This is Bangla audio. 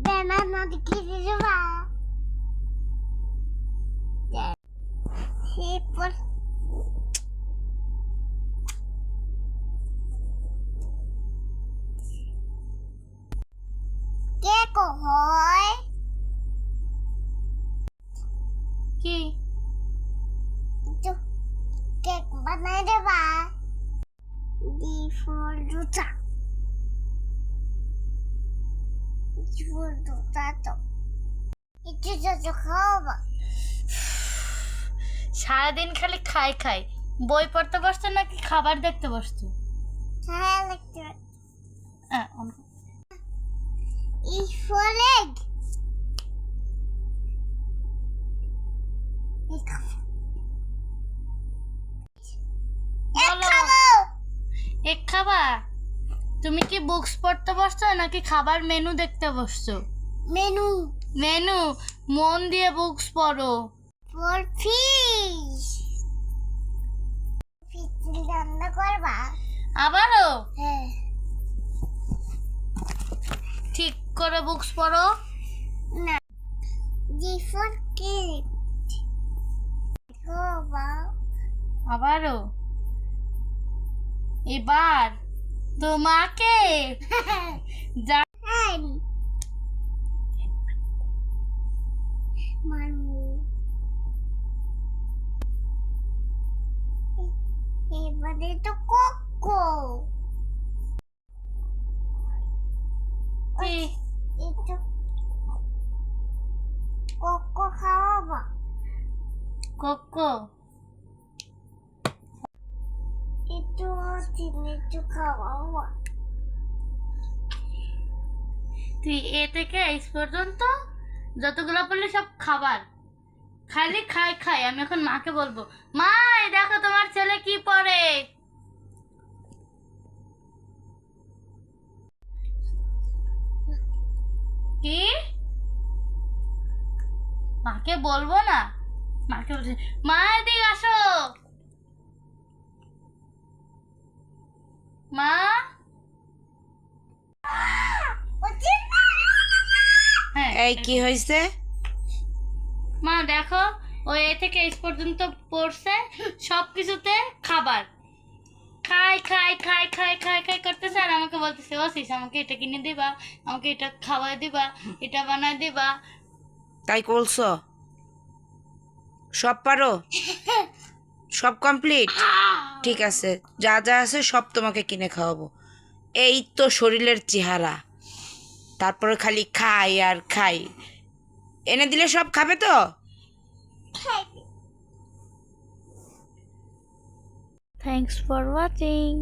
banana dikidiba. Sipol. Keko hoy. কি Itu cake banai diba. Di for duta. Di for duta to. Itu just খাওয়া। সারাদিন খালি খাই খাই। বই পড়তে বসছো নাকি খাবার দেখতে বসছো? হ্যাঁ লিখতে। On Ich for leg. বলো এক খাবা? তুমি কি বুকস পড়তে বসছো নাকি খাবার মেনু দেখতে বসছো? Menu মেনু মন দিয়ে বুকস পড়ো। for fish. Fish রান্না করবা? আবারও হ্যাঁ। ঠিক করে বুকস পড়ো। না। G for kid. খাওয়া। আবারও এবার তোমাকে যা মারু। এবারে তো কোকো। কি একটু কোকো খাওয়াবা? কোকো একটু চিনি একটু খাওয়াবা? তুই এ থেকে এইচ পর্যন্ত যতগুলো বললি সব খাবার, খালি খাই খাই। আমি এখন মাকে বলবো, মা এই দেখো তোমার ছেলে কি পড়ে। কি মাকে বলবো না? মাকে বলছি, মা এদিকে আসো। মা হ্যাঁ এই কি হয়েছে? মা দেখো ও এ থেকে এইচ পর্যন্ত পড়ছে, সব কিছুতে খাবার খাই খাই খাই খাই খাই খাই করতেছে। আর আমাকে বলতেছে, ওসিস আমাকে এটা কিনে দিবা, আমাকে এটা খাওয়াই দিবা, এটা বানাই দিবা। তাই বলছো? সব পারো? সব কমপ্লিট? ঠিক আছে, যা যা আছে সব তোমাকে কিনে খাওয়াবো। এই তো শরীরের চেহারা, তারপরে খালি খাই আর খাই। এনে দিলে সব খাবে তো? Thanks for watching.